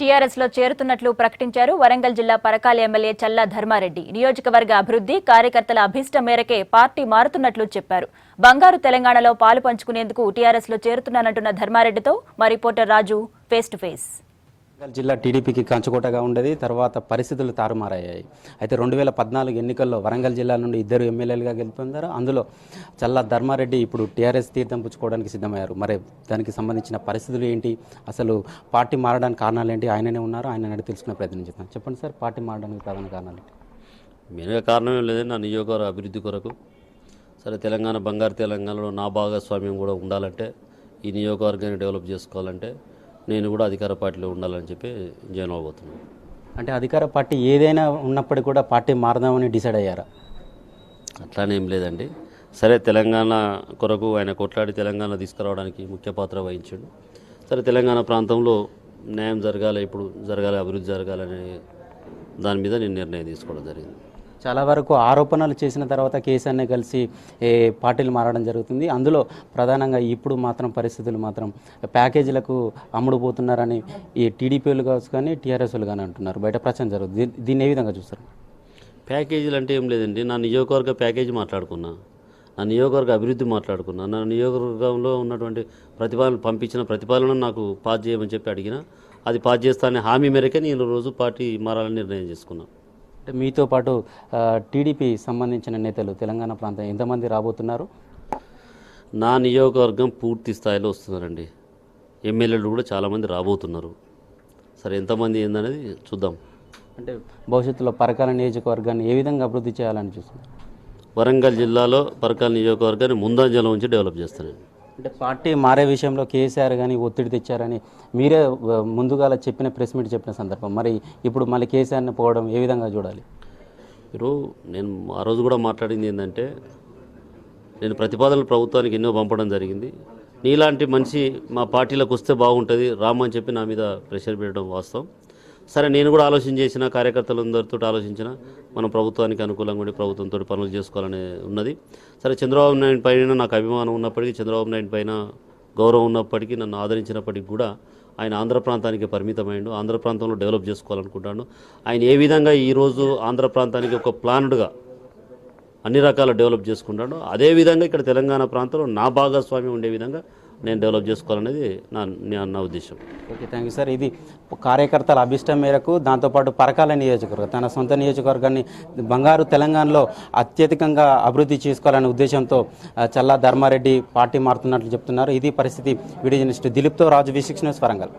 TRS లో చేరుతున్నట్లు ప్రకటించారు వరంగల్ జిల్లా పరకాల ఎమ్మెల్యే చల్లా ధర్మారెడ్డి. నియోజకవర్గ అభివృద్ధి, కార్యకర్తల అభిష్టం మేరకే పార్టీ మారుతున్నట్లు చెప్పారు. బంగారు తెలంగాణలో పాలు పంచుకునేందుకు టీఆర్ఎస్ లో చేరుతున్నానంటున్న ధర్మారెడ్డితో మా reporter Raju face to face. Warangal జిల్లా టీడీపీకి కంచుకోటగా ఉండేది. తర్వాత పరిస్థితులు తారుమారయ్యాయి. అయితే 2014 ఎన్నికల్లో వరంగల్ జిల్లా నుండి 2 ఎమ్మెల్యేలుగా గెలుపొందారు. అందులో చల్లా ధర్మారెడ్డి ఇప్పుడు టీఆర్ఎస్ తీర్థం పుచ్చుకోవడానికి సిద్ధమయ్యారు. మరి దానికి సంబంధించిన పరిస్థితులు ఏంటి, అసలు పార్టీ మారడానికి కారణాలు ఏంటి, ఆయననే ఉన్నారు, ఆయన అడిగి తెలుసుకునే ప్రయత్నం చేద్దాం. చెప్పండి సార్, పార్టీ మారడానికి ప్రధాన కారణాలు ఏంటి? మెయిన్గా కారణం ఏం లేదండి, నా నియోజకవర్గ అభివృద్ధి కొరకు. సరే, తెలంగాణ బంగారు తెలంగాణలో నా భాగస్వామ్యం కూడా ఉండాలంటే, ఈ నియోజకవర్గాన్ని డెవలప్ చేసుకోవాలంటే నేను కూడా అధికార పార్టీలో ఉండాలని చెప్పి జాయిన్ అవ్వబోతున్నాను. అంటే అధికార పార్టీ ఏదైనా ఉన్నప్పటికీ కూడా పార్టీ మారదామని డిసైడ్ అయ్యారా? అట్లానే ఏం లేదండి. సరే, తెలంగాణ కొరకు ఆయన కొట్లాడి తెలంగాణ తీసుకురావడానికి ముఖ్య పాత్ర వహించాడు. సరే, తెలంగాణ ప్రాంతంలో న్యాయం జరగాలి, ఇప్పుడు జరగాలి, అభివృద్ధి జరగాలనే దాని మీద నేను నిర్ణయం తీసుకోవడం జరిగింది. చాలా వరకు ఆరోపణలు చేసిన తర్వాత కేసీఆర్ని కలిసి పార్టీలు మారడం జరుగుతుంది. అందులో ప్రధానంగా ఇప్పుడు మాత్రం పరిస్థితులు మాత్రం ప్యాకేజీలకు అమ్ముడుపోతున్నారని ఈ టీడీపీలు కావచ్చు కానీ టీఆర్ఎస్లు కానీ అంటున్నారు. బయట ప్రచారం జరుగుతుంది. దీన్ని ఏ విధంగా చూస్తారు? ప్యాకేజీలు అంటే ఏం లేదండి, నా నియోజకవర్గ ప్యాకేజీ మాట్లాడుకున్నా, నా నియోజకవర్గ అభివృద్ధి మాట్లాడుకున్నా, నా నియోజకవర్గంలో ఉన్నటువంటి పంపించిన ప్రతిపాదన నాకు పాస్ చేయమని చెప్పి అడిగిన, అది పాస్ చేస్తానని హామీ మేరకే నేను రోజు పార్టీ మారాలని నిర్ణయం చేసుకున్నాను. అంటే మీతో పాటు టీడీపీ సంబంధించిన నేతలు తెలంగాణ ప్రాంతం ఎంతమంది రాబోతున్నారు? నా నియోజకవర్గం పూర్తి స్థాయిలో వస్తున్నారండి. ఎమ్మెల్యేలు కూడా చాలామంది రాబోతున్నారు. సరే, ఎంతమంది ఏందనేది చూద్దాం. అంటే భవిష్యత్తులో పరకాల నియోజకవర్గాన్ని ఏ విధంగా అభివృద్ధి చేయాలని చూస్తున్నారు? వరంగల్ జిల్లాలో పరకాల నియోజకవర్గాన్ని ముందంజలో ఉంచి డెవలప్ చేస్తానండి. అంటే పార్టీ మారే విషయంలో కేసీఆర్ కానీ ఒత్తిడి తెచ్చారని మీరే ముందుగా చెప్పిన ప్రెస్ మీట్ చెప్పిన సందర్భం, మరి ఇప్పుడు మళ్ళీ కేసీఆర్ని పోవడం ఏ విధంగా చూడాలి? మీరు నేను ఆ రోజు కూడా మాట్లాడింది ఏంటంటే, నేను ప్రతిపాదనలు ప్రభుత్వానికి ఎన్నో పంపడం జరిగింది. నీలాంటి మనిషి మా పార్టీలోకి వస్తే బాగుంటుంది రామని చెప్పి నా మీద ప్రెషర్ పెట్టడం వాస్తవం. సరే, నేను కూడా ఆలోచన చేసిన, కార్యకర్తలందరితో ఆలోచించిన, మనం ప్రభుత్వానికి అనుకూలంగా ఉండి ప్రభుత్వంతో పనులు చేసుకోవాలని ఉన్నది. సరే, చంద్రబాబు నాయుడు పైన నాకు అభిమానం ఉన్నప్పటికీ, చంద్రబాబు నాయుడు పైన గౌరవం ఉన్నప్పటికీ, నన్ను ఆదరించినప్పటికీ కూడా ఆయన ఆంధ్ర ప్రాంతానికి పరిమితమైండు. ఆంధ్ర ప్రాంతంలో డెవలప్ చేసుకోవాలనుకుంటాను. ఆయన ఏ విధంగా ఈరోజు ఆంధ్ర ప్రాంతానికి ఒక ప్లాన్డ్గా అన్ని రకాల డెవలప్ చేసుకుంటాడు, అదేవిధంగా ఇక్కడ తెలంగాణ ప్రాంతంలో నా భాగస్వామ్యం ఉండే విధంగా నేను డెవలప్ చేసుకోవాలనేది నా ఉద్దేశం. Okay, thank you sir. ఇది కార్యకర్తల అభిష్టం మేరకు దాంతోపాటు పరకాల నియోజకవర్గం తన సొంత నియోజకవర్గాన్ని బంగారు తెలంగాణలో అత్యధికంగా అభివృద్ధి చేసుకోవాలనే ఉద్దేశంతో చల్లా ధర్మారెడ్డి పార్టీ మారుతున్నట్లు చెప్తున్నారు. ఇది పరిస్థితి. వీడియో జర్నలిస్ట్ దిలీప్తో రాజు, V6 న్యూస్, వరంగల్.